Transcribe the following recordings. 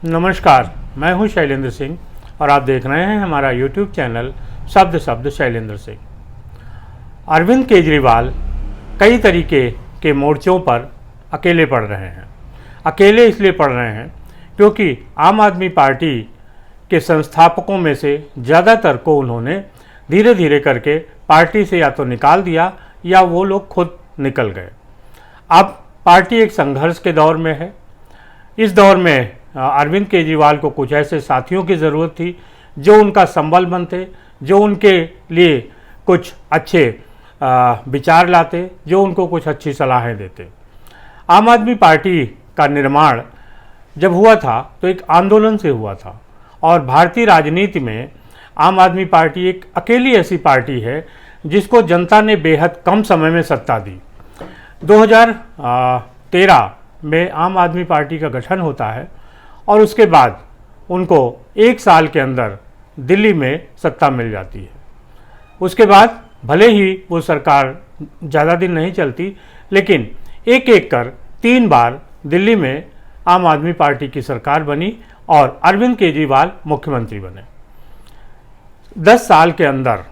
नमस्कार, मैं हूं शैलेंद्र सिंह और आप देख रहे हैं हमारा YouTube चैनल शब्द शब्द शैलेंद्र सिंह। अरविंद केजरीवाल कई तरीके के मोर्चों पर अकेले पड़ रहे हैं। अकेले इसलिए पड़ रहे हैं क्योंकि आम आदमी पार्टी के संस्थापकों में से ज़्यादातर को उन्होंने धीरे धीरे करके पार्टी से या तो निकाल दिया या वो लोग खुद निकल गए। अब पार्टी एक संघर्ष के दौर में है। इस दौर में अरविंद केजरीवाल को कुछ ऐसे साथियों की ज़रूरत थी जो उनका संबल बनते, जो उनके लिए कुछ अच्छे विचार लाते, जो उनको कुछ अच्छी सलाहें देते। आम आदमी पार्टी का निर्माण जब हुआ था तो एक आंदोलन से हुआ था और भारतीय राजनीति में आम आदमी पार्टी एक अकेली ऐसी पार्टी है जिसको जनता ने बेहद कम समय में सत्ता दी। 2013 में आम आदमी पार्टी का गठन होता है और उसके बाद उनको एक साल के अंदर दिल्ली में सत्ता मिल जाती है। उसके बाद भले ही वो सरकार ज़्यादा दिन नहीं चलती, लेकिन एक एक कर 3 बार दिल्ली में आम आदमी पार्टी की सरकार बनी और अरविंद केजरीवाल मुख्यमंत्री बने। 10 साल के अंदर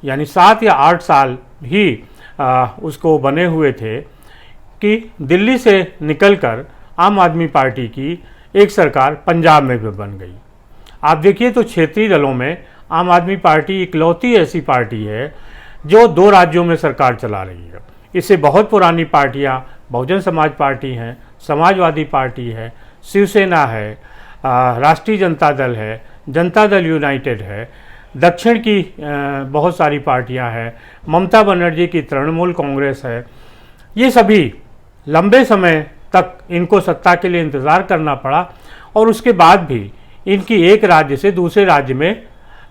यानी 7 या 8 साल ही उसको बने हुए थे कि दिल्ली से निकलकर आम आदमी पार्टी की एक सरकार पंजाब में भी बन गई। आप देखिए तो क्षेत्रीय दलों में आम आदमी पार्टी इकलौती ऐसी पार्टी है जो 2 राज्यों में सरकार चला रही है। इससे बहुत पुरानी पार्टियां बहुजन समाज पार्टी हैं, समाजवादी पार्टी है, शिवसेना है, राष्ट्रीय जनता दल है, जनता दल यूनाइटेड है, दक्षिण की बहुत सारी पार्टियां हैं, ममता बनर्जी की तृणमूल कांग्रेस है। ये सभी लंबे समय तक इनको सत्ता के लिए इंतज़ार करना पड़ा और उसके बाद भी इनकी एक राज्य से दूसरे राज्य में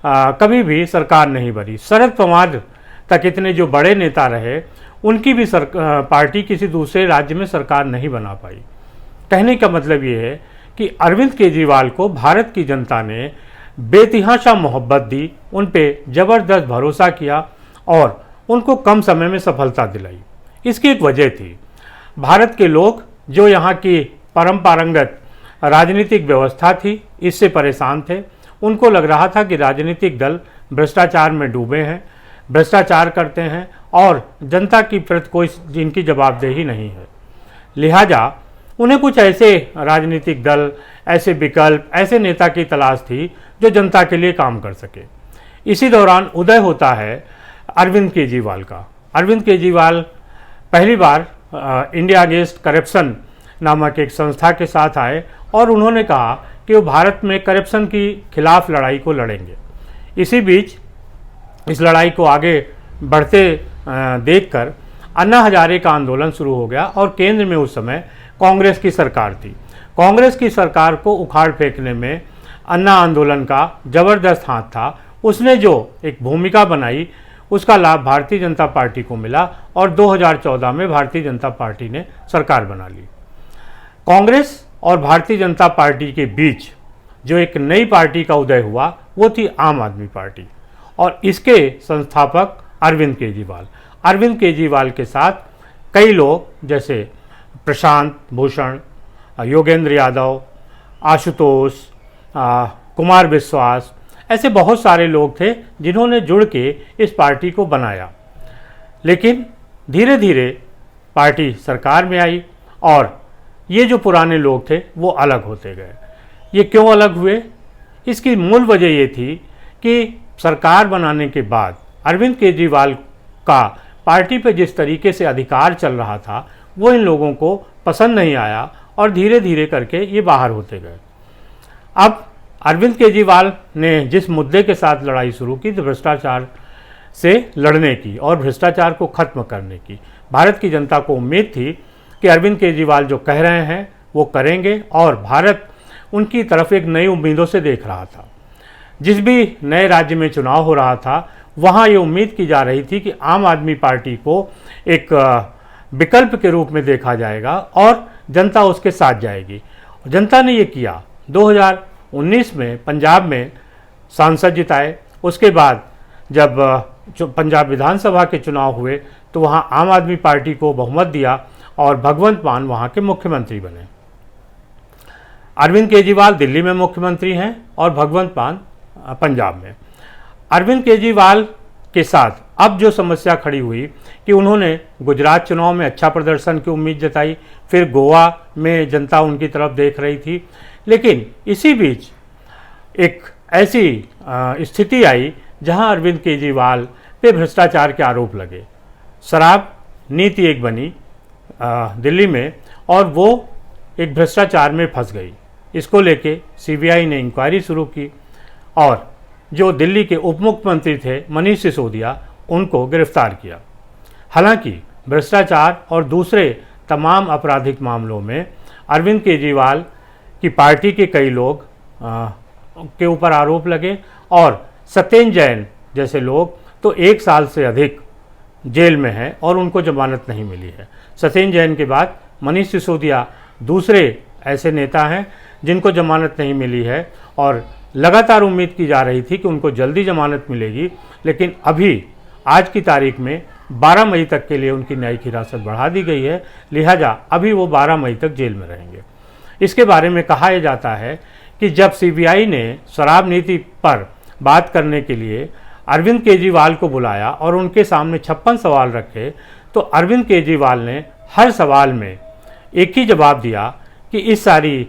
कभी भी सरकार नहीं बनी। शरद पवार तक इतने जो बड़े नेता रहे उनकी भी पार्टी किसी दूसरे राज्य में सरकार नहीं बना पाई। कहने का मतलब ये है कि अरविंद केजरीवाल को भारत की जनता ने बेतहाशा मोहब्बत दी, उन पे ज़बरदस्त भरोसा किया और उनको कम समय में सफलता दिलाई। इसकी एक वजह थी, भारत के लोग जो यहाँ की परंपरागत राजनीतिक व्यवस्था थी इससे परेशान थे। उनको लग रहा था कि राजनीतिक दल भ्रष्टाचार में डूबे हैं, भ्रष्टाचार करते हैं और जनता की प्रति कोई जिनकी जवाबदेही नहीं है। लिहाजा उन्हें कुछ ऐसे राजनीतिक दल, ऐसे विकल्प, ऐसे नेता की तलाश थी जो जनता के लिए काम कर सके। इसी दौरान उदय होता है अरविंद केजरीवाल का। अरविंद केजरीवाल पहली बार इंडिया अगेंस्ट करप्शन नामक एक संस्था के साथ आए और उन्होंने कहा कि वो भारत में करप्शन की खिलाफ लड़ाई को लड़ेंगे। इसी बीच इस लड़ाई को आगे बढ़ते देखकर अन्ना हजारे का आंदोलन शुरू हो गया और केंद्र में उस समय कांग्रेस की सरकार थी। कांग्रेस की सरकार को उखाड़ फेंकने में अन्ना आंदोलन का ज़बरदस्त हाथ था। उसने जो एक भूमिका बनाई उसका लाभ भारतीय जनता पार्टी को मिला और 2014 में भारतीय जनता पार्टी ने सरकार बना ली। कांग्रेस और भारतीय जनता पार्टी के बीच जो एक नई पार्टी का उदय हुआ वो थी आम आदमी पार्टी और इसके संस्थापक अरविंद केजरीवाल। अरविंद केजरीवाल के साथ कई लोग जैसे प्रशांत भूषण, योगेंद्र यादव, आशुतोष, कुमार विश्वास, ऐसे बहुत सारे लोग थे जिन्होंने जुड़ के इस पार्टी को बनाया। लेकिन धीरे धीरे पार्टी सरकार में आई और ये जो पुराने लोग थे वो अलग होते गए। ये क्यों अलग हुए? इसकी मूल वजह ये थी कि सरकार बनाने के बाद अरविंद केजरीवाल का पार्टी पे जिस तरीके से अधिकार चल रहा था वो इन लोगों को पसंद नहीं आया और धीरे धीरे करके ये बाहर होते गए। अब अरविंद केजरीवाल ने जिस मुद्दे के साथ लड़ाई शुरू की तो भ्रष्टाचार से लड़ने की और भ्रष्टाचार को खत्म करने की। भारत की जनता को उम्मीद थी कि अरविंद केजरीवाल जो कह रहे हैं वो करेंगे और भारत उनकी तरफ एक नई उम्मीदों से देख रहा था। जिस भी नए राज्य में चुनाव हो रहा था वहाँ ये उम्मीद की जा रही थी कि आम आदमी पार्टी को एक विकल्प के रूप में देखा जाएगा और जनता उसके साथ जाएगी। जनता ने ये किया। 2019 में पंजाब में सांसद जिताए। उसके बाद जब पंजाब विधानसभा के चुनाव हुए तो वहाँ आम आदमी पार्टी को बहुमत दिया और भगवंत मान वहाँ के मुख्यमंत्री बने। अरविंद केजरीवाल दिल्ली में मुख्यमंत्री हैं और भगवंत मान पंजाब में। अरविंद केजरीवाल के साथ अब जो समस्या खड़ी हुई कि उन्होंने गुजरात चुनाव में अच्छा प्रदर्शन की उम्मीद जताई, फिर गोवा में जनता उनकी तरफ देख रही थी, लेकिन इसी बीच एक ऐसी स्थिति आई जहां अरविंद केजरीवाल पे भ्रष्टाचार के आरोप लगे। शराब नीति एक बनी दिल्ली में और वो एक भ्रष्टाचार में फंस गई। इसको लेके सीबीआई ने इंक्वायरी शुरू की और जो दिल्ली के उप मुख्यमंत्री थे मनीष सिसोदिया, उनको गिरफ्तार किया। हालांकि भ्रष्टाचार और दूसरे तमाम आपराधिक मामलों में अरविंद केजरीवाल की पार्टी के कई लोग के ऊपर आरोप लगे और सत्येंद्र जैन जैसे लोग तो 1 साल से अधिक जेल में हैं और उनको जमानत नहीं मिली है। सत्येंद्र जैन के बाद मनीष सिसोदिया दूसरे ऐसे नेता हैं जिनको जमानत नहीं मिली है और लगातार उम्मीद की जा रही थी कि उनको जल्दी जमानत मिलेगी, लेकिन अभी आज की तारीख में 12 मई तक के लिए उनकी न्यायिक हिरासत बढ़ा दी गई है, लिहाजा अभी वो 12 मई तक जेल में रहेंगे। इसके बारे में कहा यह जाता है कि जब सीबीआई ने शराब नीति पर बात करने के लिए अरविंद केजरीवाल को बुलाया और उनके सामने 56 सवाल रखे, तो अरविंद केजरीवाल ने हर सवाल में एक ही जवाब दिया कि इस सारी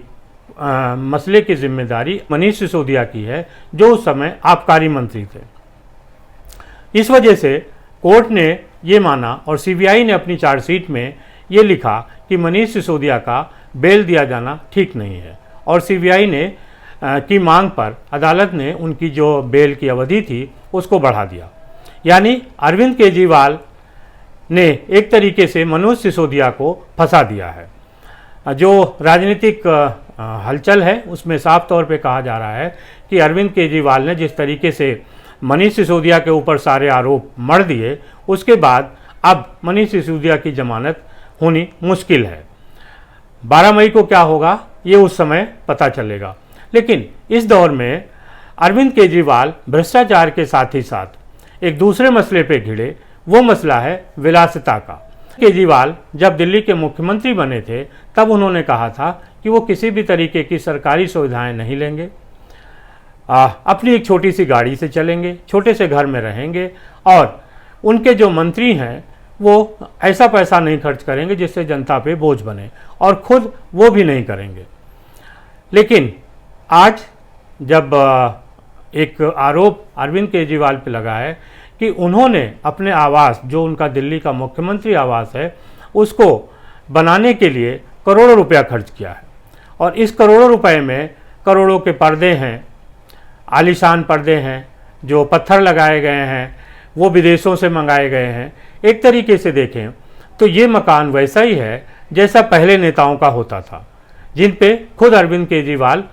मसले की जिम्मेदारी मनीष सिसोदिया की है, जो उस समय आबकारी मंत्री थे। इस वजह से कोर्ट ने ये माना और सीबीआई ने अपनी चार्जशीट में ये लिखा कि मनीष सिसोदिया का बेल दिया जाना ठीक नहीं है और सीबीआई ने की मांग पर अदालत ने उनकी जो बेल की अवधि थी उसको बढ़ा दिया। यानी अरविंद केजरीवाल ने एक तरीके से मनोज सिसोदिया को फंसा दिया है। जो राजनीतिक हलचल है उसमें साफ तौर पे कहा जा रहा है कि अरविंद केजरीवाल ने जिस तरीके से मनीष सिसोदिया के ऊपर सारे आरोप मढ़ दिए, उसके बाद अब मनीष सिसोदिया की जमानत होनी मुश्किल है। 12 मई को क्या होगा ये उस समय पता चलेगा। लेकिन इस दौर में अरविंद केजरीवाल भ्रष्टाचार के साथ ही साथ एक दूसरे मसले पे भिड़े, वो मसला है विलासिता का। केजरीवाल जब दिल्ली के मुख्यमंत्री बने थे तब उन्होंने कहा था कि वो किसी भी तरीके की सरकारी सुविधाएं नहीं लेंगे, अपनी एक छोटी सी गाड़ी से चलेंगे, छोटे से घर में रहेंगे और उनके जो मंत्री हैं वो ऐसा पैसा नहीं खर्च करेंगे जिससे जनता पे बोझ बने और खुद वो भी नहीं करेंगे। लेकिन आज जब एक आरोप अरविंद केजरीवाल पे लगा है कि उन्होंने अपने आवास, जो उनका दिल्ली का मुख्यमंत्री आवास है, उसको बनाने के लिए करोड़ों रुपया खर्च किया है और इस करोड़ों रुपए में करोड़ों के पर्दे हैं, आलीशान पर्दे हैं, जो पत्थर लगाए गए हैं वो विदेशों से मंगाए गए हैं। एक तरीके से देखें तो ये मकान वैसा ही है जैसा पहले नेताओं का होता था, जिन पे खुद अरविंद केजरीवाल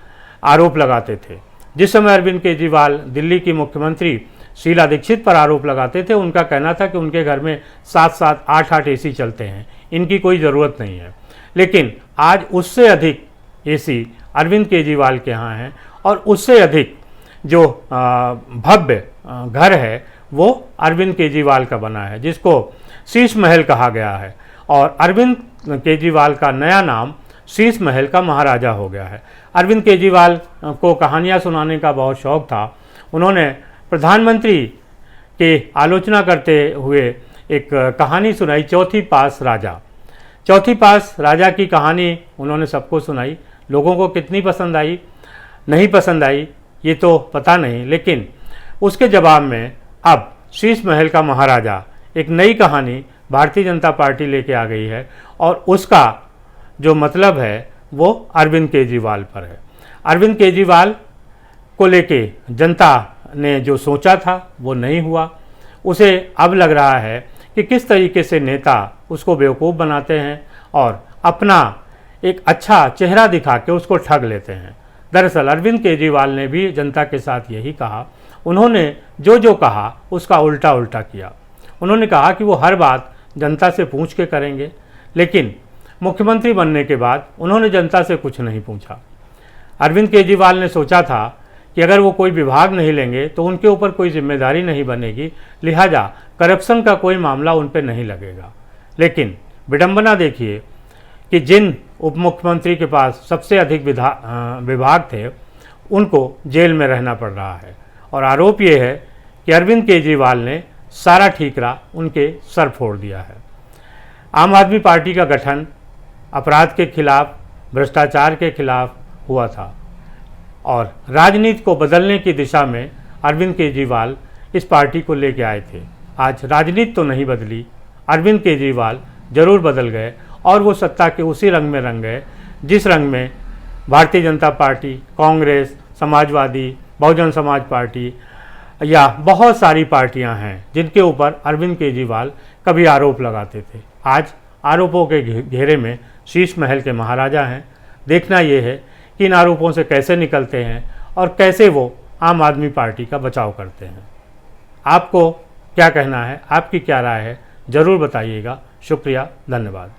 आरोप लगाते थे। जिस समय अरविंद केजरीवाल दिल्ली की मुख्यमंत्री शीला दीक्षित पर आरोप लगाते थे, उनका कहना था कि उनके घर में 7-7, 8-8 एसी चलते हैं, इनकी कोई ज़रूरत नहीं है। लेकिन आज उससे अधिक एसी अरविंद केजरीवाल के यहाँ हैं और उससे अधिक जो भव्य घर है वो अरविंद केजरीवाल का बना है, जिसको शीश महल कहा गया है और अरविंद केजरीवाल का नया नाम शीश महल का महाराजा हो गया है। अरविंद केजरीवाल को कहानियाँ सुनाने का बहुत शौक़ था। उन्होंने प्रधानमंत्री की आलोचना करते हुए एक कहानी सुनाई, चौथी पास राजा। चौथी पास राजा की कहानी उन्होंने सबको सुनाई। लोगों को कितनी पसंद आई, नहीं पसंद आई, ये तो पता नहीं, लेकिन उसके जवाब में अब शीश महल का महाराजा एक नई कहानी भारतीय जनता पार्टी लेके आ गई है और उसका जो मतलब है वो अरविंद केजरीवाल पर है। अरविंद केजरीवाल को लेके जनता ने जो सोचा था वो नहीं हुआ। उसे अब लग रहा है कि किस तरीके से नेता उसको बेवकूफ़ बनाते हैं और अपना एक अच्छा चेहरा दिखा के उसको ठग लेते हैं। दरअसल अरविंद केजरीवाल ने भी जनता के साथ यही कहा। उन्होंने जो जो कहा उसका उल्टा उल्टा किया। उन्होंने कहा कि वो हर बात जनता से पूछ के करेंगे, लेकिन मुख्यमंत्री बनने के बाद उन्होंने जनता से कुछ नहीं पूछा। अरविंद केजरीवाल ने सोचा था कि अगर वो कोई विभाग नहीं लेंगे तो उनके ऊपर कोई जिम्मेदारी नहीं बनेगी, लिहाजा करप्शन का कोई मामला उन पर नहीं लगेगा। लेकिन विडंबना देखिए कि जिन उप मुख्यमंत्री के पास सबसे अधिक विभाग थे, उनको जेल में रहना पड़ रहा है। और आरोप ये है कि अरविंद केजरीवाल ने सारा ठीकरा उनके सर फोड़ दिया है। आम आदमी पार्टी का गठन अपराध के खिलाफ, भ्रष्टाचार के खिलाफ हुआ था और राजनीति को बदलने की दिशा में अरविंद केजरीवाल इस पार्टी को लेके आए थे। आज राजनीति तो नहीं बदली, अरविंद केजरीवाल जरूर बदल गए और वो सत्ता के उसी रंग में रंग गए जिस रंग में भारतीय जनता पार्टी, कांग्रेस, समाजवादी, बहुजन समाज पार्टी या बहुत सारी पार्टियां हैं जिनके ऊपर अरविंद केजरीवाल कभी आरोप लगाते थे। आज आरोपों के घेरे में शीश महल के महाराजा हैं। देखना ये है कि इन आरोपों से कैसे निकलते हैं और कैसे वो आम आदमी पार्टी का बचाव करते हैं। आपको क्या कहना है, आपकी क्या राय है, ज़रूर बताइएगा। शुक्रिया, धन्यवाद।